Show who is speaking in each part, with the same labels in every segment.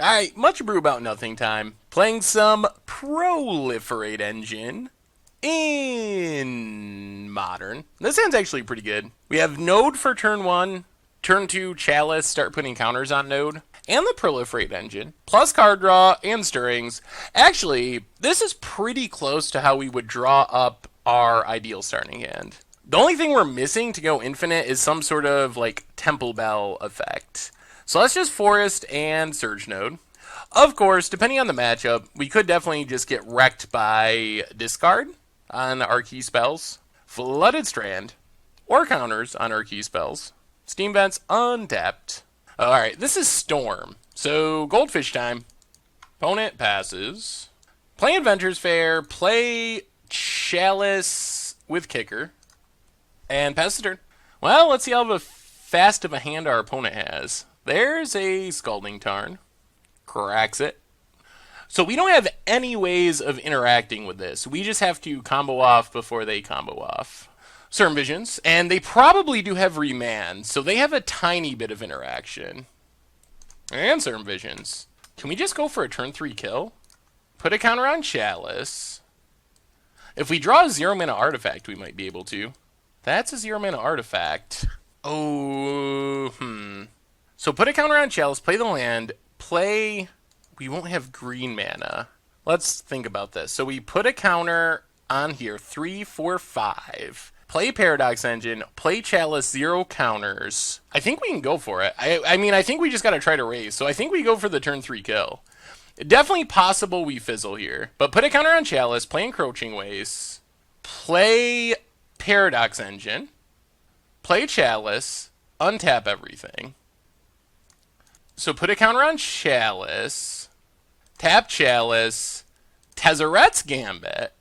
Speaker 1: Alright, much Abrew about nothing time. Playing some Proliferate Engine in Modern. This hand's actually pretty good. We have Node for turn 1, turn 2 Chalice, start putting counters on Node, and the Proliferate Engine, plus card draw and stirrings. Actually, this is pretty close to how we would draw up our ideal starting hand. The only thing we're missing to go infinite is some sort of like Temple Bell effect. So let's just Forest and Surge Node. Of course, depending on the matchup, we could definitely just get wrecked by discard on our key spells, Flooded Strand, or counters on our key spells, Steam Vents untapped. Alright, this is Storm. So, Goldfish time. Opponent passes. Play Adventures Fair, play Chalice with Kicker, and pass the turn. Well, let's see how fast of a hand our opponent has. There's a Scalding Tarn. Cracks it. So we don't have any ways of interacting with this. We just have to combo off before they combo off. Certain Visions, and they probably do have Remand, so they have a tiny bit of interaction. And Certain Visions. Can we just go for a turn 3 kill? Put a counter on Chalice. If we draw a 0-mana artifact, we might be able to. That's a 0-mana artifact. Oh, So put a counter on Chalice, play the land, play... We won't have green mana. Let's think about this. So we put a counter on here, 3, 4, 5. Play Paradox Engine, play Chalice, 0 counters. I think we can go for it. I mean, I think we just gotta try to raise. So I think we go for the turn 3 kill. Definitely possible we fizzle here. But put a counter on Chalice, play Encroaching Waste, play Paradox Engine, play Chalice, untap everything. So put a counter on Chalice, tap Chalice, Tezzeret's Gambit.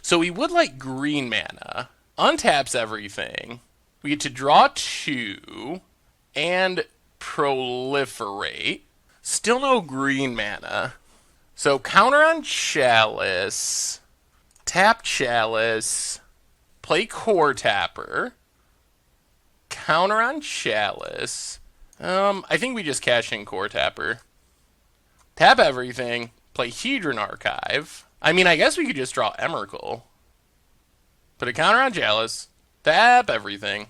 Speaker 1: So we would like green mana. Untaps everything. We get to draw 2 and proliferate. Still no green mana. So counter on Chalice, tap Chalice, play Core Tapper, counter on Chalice. I think we just cash in Core Tapper. Tap everything. Play Hedron Archive. I mean, I guess we could just draw Emrakul. Put a counter on Chalice. Tap everything.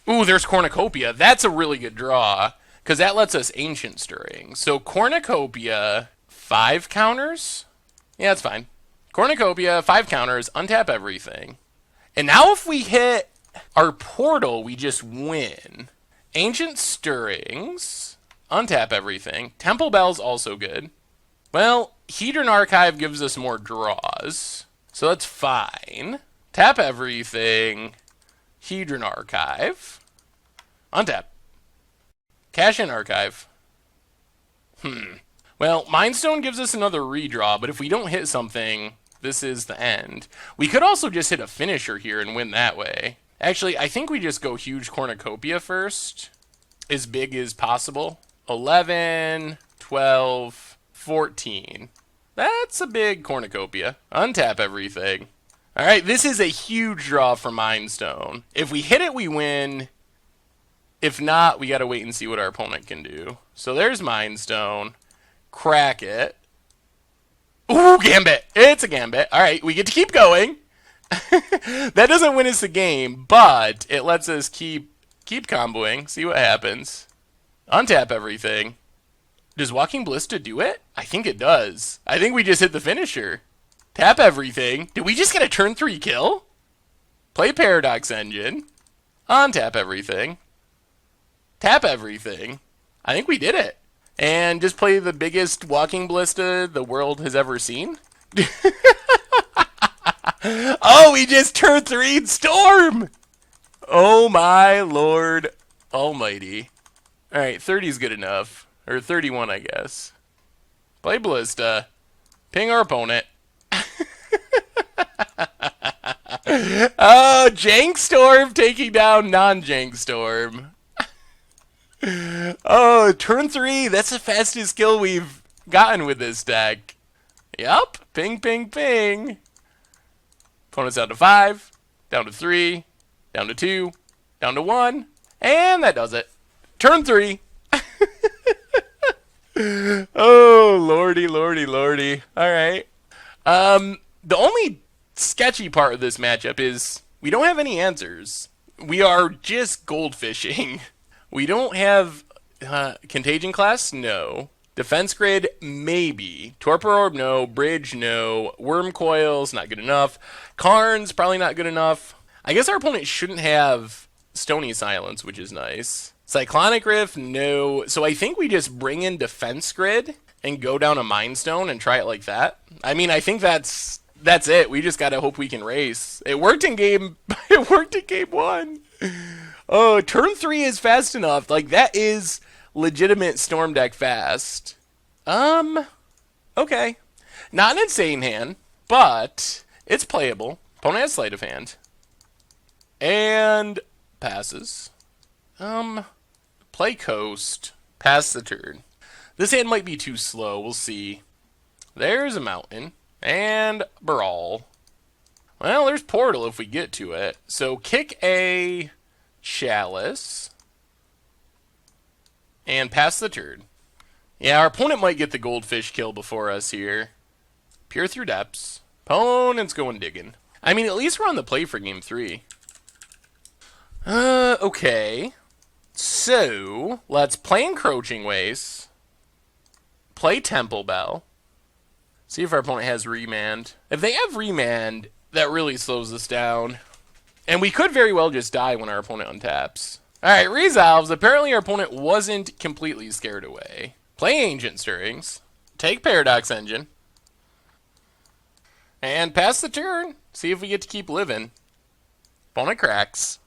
Speaker 1: Ooh, there's Cornucopia. That's a really good draw, because that lets us Ancient Stirring. So Cornucopia, 5 counters? Yeah, that's fine. Cornucopia, 5 counters, untap everything. And now if we hit our portal, we just win. Ancient Stirrings. Untap everything. Temple Bell's also good. Well, Hedron Archive gives us more draws, so that's fine. Tap everything. Hedron Archive. Untap. Cash in Archive. Well, Mindstone gives us another redraw, but if we don't hit something, this is the end. We could also just hit a finisher here and win that way. Actually, I think we just go huge Cornucopia first. As big as possible. 11, 12, 14. That's a big Cornucopia. Untap everything. Alright, this is a huge draw for Mindstone. If we hit it, we win. If not, we gotta wait and see what our opponent can do. So there's Mindstone. Crack it. Ooh, Gambit! It's a Gambit. Alright, we get to keep going. That doesn't win us the game, but it lets us keep comboing, see what happens. Untap everything. Does Walking Ballista do it? I think it does. I think we just hit the finisher. Tap everything. Did we just get a turn 3 kill? Play Paradox Engine. Untap everything. Tap everything. I think we did it. And just play the biggest Walking Ballista the world has ever seen. Oh, we just turned 3 Storm! Oh my lord almighty. Alright, 30 is good enough. Or 31, I guess. Play Ballista. Ping our opponent. Oh, Jank Storm taking down non-Jank Storm. Oh, turn 3. That's the fastest kill we've gotten with this deck. Yup. Ping, ping, ping. Opponent's down to 5, down to 3, down to 2, down to 1, and that does it. Turn 3. Oh, lordy, lordy, lordy. All right. The only sketchy part of this matchup is we don't have any answers. We are just goldfishing. We don't have contagion class, no. Defense grid, maybe. Torpor orb, no. Bridge, no. Worm coils, not good enough. Karns, probably not good enough. I guess our opponent shouldn't have Stony Silence, which is nice. Cyclonic Rift, no. So I think we just bring in Defense Grid and go down a Mind Stone and try it like that. I mean, I think that's it. We just gotta hope we can race. It worked in game. It worked in game 1. Oh, turn 3 is fast enough. Like that is legitimate Storm Deck fast. Okay, not an insane hand, but it's playable. Opponent has sleight of hand, and passes. Play coast. Pass the turn. This hand might be too slow. We'll see. There's a mountain. And brawl. Well, there's portal if we get to it. So kick a chalice. And pass the turn. Yeah, our opponent might get the goldfish kill before us here. Peer through depths. Opponent's going digging. I mean, at least we're on the play for game 3. Okay. So, let's play Encroaching Waste. Play Temple Bell. See if our opponent has Remand. If they have Remand, that really slows us down. And we could very well just die when our opponent untaps. Alright, resolves. Apparently our opponent wasn't completely scared away. Play Ancient Stirrings. Take Paradox Engine. And pass the turn. See if we get to keep living. Opponent cracks.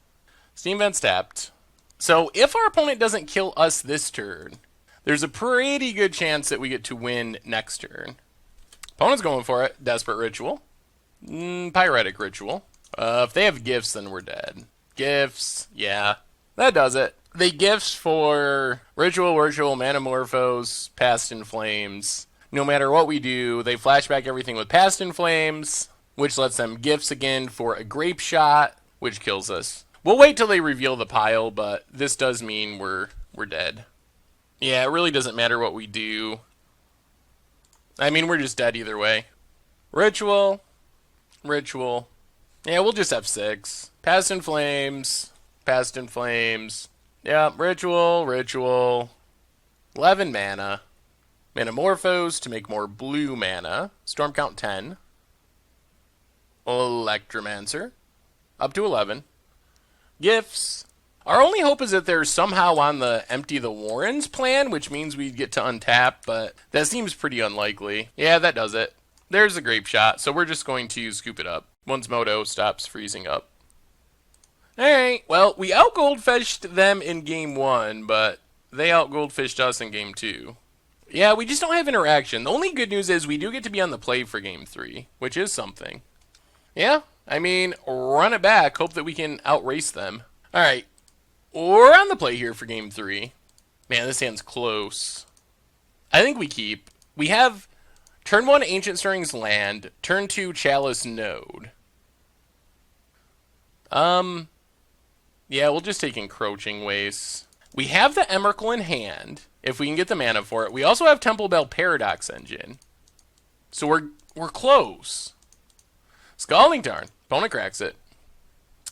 Speaker 1: Steam Vent's tapped. So if our opponent doesn't kill us this turn, there's a pretty good chance that we get to win next turn. Opponent's going for it. Desperate Ritual. Pyretic Ritual. If they have gifts, then we're dead. Gifts, yeah. That does it. They gifts for Ritual, Manamorphose, Past in Flames. No matter what we do, they flashback everything with Past in Flames, which lets them gifts again for a Grape Shot, which kills us. We'll wait till they reveal the pile, but this does mean we're dead. Yeah, it really doesn't matter what we do. I mean, we're just dead either way. Ritual. Yeah, we'll just have 6. Past in Flames. Yeah, Ritual. 11 mana. Manamorphose to make more blue mana. Storm count 10. Electromancer. Up to 11. Gifts. Our only hope is that they're somehow on the Empty the Warrens plan, which means we get to untap, but that seems pretty unlikely. Yeah, that does it. There's a Grape Shot, so we're just going to scoop it up once Moto stops freezing up. Alright, well, we out-goldfished them in game 1, but they out-goldfished us in game 2. Yeah, we just don't have interaction. The only good news is we do get to be on the play for game 3, which is something. Yeah, I mean, run it back. Hope that we can outrace them. Alright, we're on the play here for game 3. Man, this hand's close. I think we keep. We have turn 1 Ancient Stirrings land, turn 2 Chalice Node. Yeah, we'll just take Encroaching Waste. We have the Emrakul in hand, if we can get the mana for it. We also have Temple Bell Paradox Engine. So we're close. Scalding Tarn. Opponent cracks it.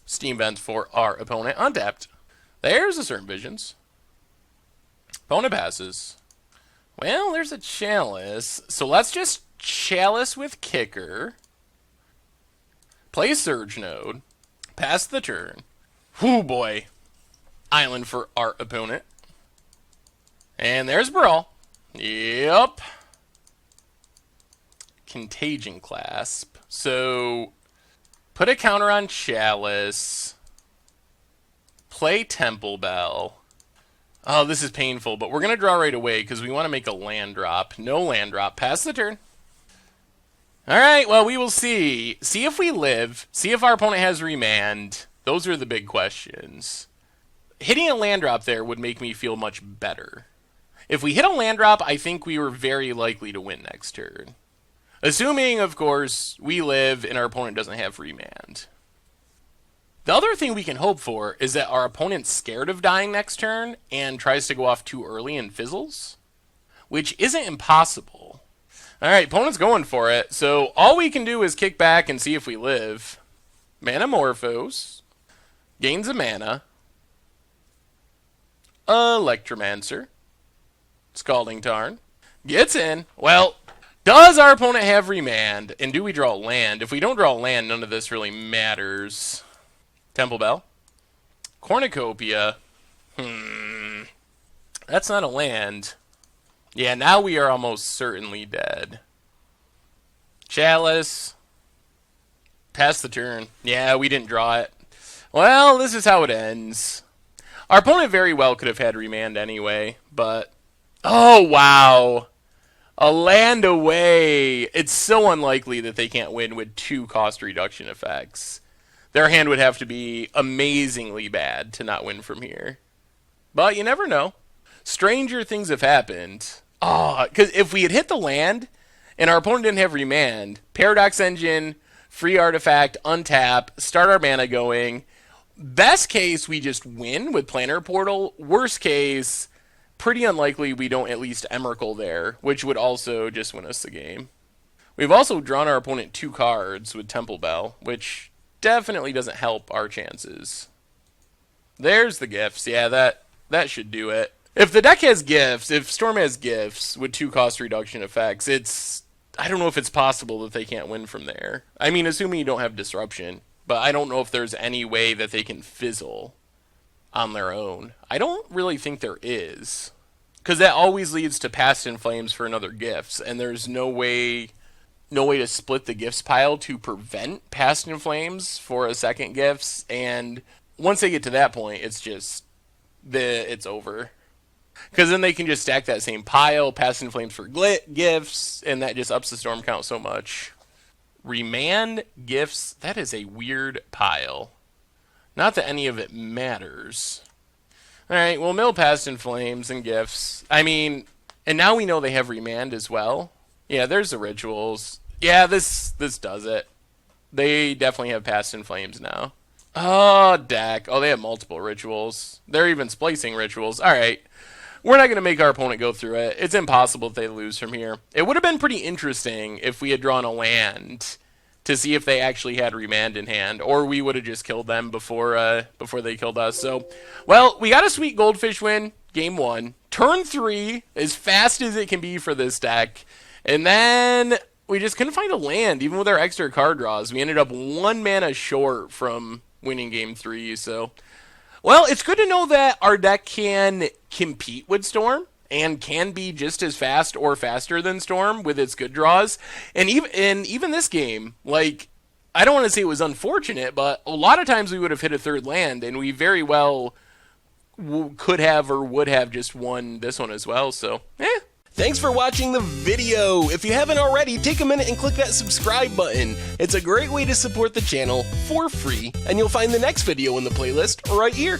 Speaker 1: Steam Vent for our opponent. Untapped. There's a Certain Visions. Opponent passes. Well, there's a Chalice. So let's just Chalice with Kicker. Play Surge Node. Pass the turn. Whoo boy. Island for our opponent. And there's Brawl. Yep. Contagion Clasp. So, put a counter on Chalice. Play Temple Bell. Oh, this is painful, but we're going to draw right away because we want to make a land drop. No land drop. Pass the turn. Alright, well, we will see. See if we live. See if our opponent has Remand. Those are the big questions. Hitting a land drop there would make me feel much better. If we hit a land drop, I think we were very likely to win next turn. Assuming, of course, we live and our opponent doesn't have Remand. The other thing we can hope for is that our opponent's scared of dying next turn and tries to go off too early and fizzles. which isn't impossible. Alright, opponent's going for it, so all we can do is kick back and see if we live. Manamorphose. Gains a mana. Electromancer. Scalding Tarn. Gets in. Well, does our opponent have Remand? And do we draw land? If we don't draw land, none of this really matters. Temple Bell. Cornucopia. That's not a land. Yeah, now we are almost certainly dead. Chalice. Pass the turn. Yeah, we didn't draw it. Well, this is how it ends. Our opponent very well could have had Remand anyway, but... Oh, wow. A land away. It's so unlikely that they can't win with 2 cost reduction effects. Their hand would have to be amazingly bad to not win from here. But you never know. Stranger things have happened. Oh, because if we had hit the land and our opponent didn't have Remand, Paradox Engine, free artifact, untap, start our mana going. Best case, we just win with Planar Portal. Worst case, pretty unlikely we don't at least Emrakul there, which would also just win us the game. We've also drawn our opponent 2 cards with Temple Bell, which definitely doesn't help our chances. There's the gifts. Yeah, that should do it. If the deck has gifts, if Storm has gifts with 2 cost reduction effects, I don't know if it's possible that they can't win from there. I mean, assuming you don't have Disruption. But I don't know if there's any way that they can fizzle on their own. I don't really think there is. Because that always leads to Past in Flames for another gifts. And there's no way to split the gifts pile to prevent Past in Flames for a second gifts. And once they get to that point, it's just... it's over. Because then they can just stack that same pile, Past in Flames for gifts, and that just ups the storm count so much. Remand gifts, that is a weird pile. Not that any of it matters. Alright, well, mill Past in Flames and gifts. I mean, and now we know they have Remand as well. Yeah, there's the rituals. Yeah, this does it. They definitely have Past in Flames now. Oh, deck. Oh, they have multiple rituals. They're even splicing rituals. Alright. We're not going to make our opponent go through it. It's impossible if they lose from here. It would have been pretty interesting if we had drawn a land to see if they actually had Remand in hand, or we would have just killed them before they killed us. So, well, we got a sweet Goldfish win, game 1. Turn 3, as fast as it can be for this deck. And then we just couldn't find a land, even with our extra card draws. We ended up 1 mana short from winning game 3, so... Well, it's good to know that our deck can compete with Storm and can be just as fast or faster than Storm with its good draws. And even this game, like, I don't want to say it was unfortunate, but a lot of times we would have hit a third land, and we very well could have or would have just won this one as well. So,
Speaker 2: Thanks for watching the video. If you haven't already, take a minute and click that subscribe button. It's a great way to support the channel for free, and you'll find the next video in the playlist right here.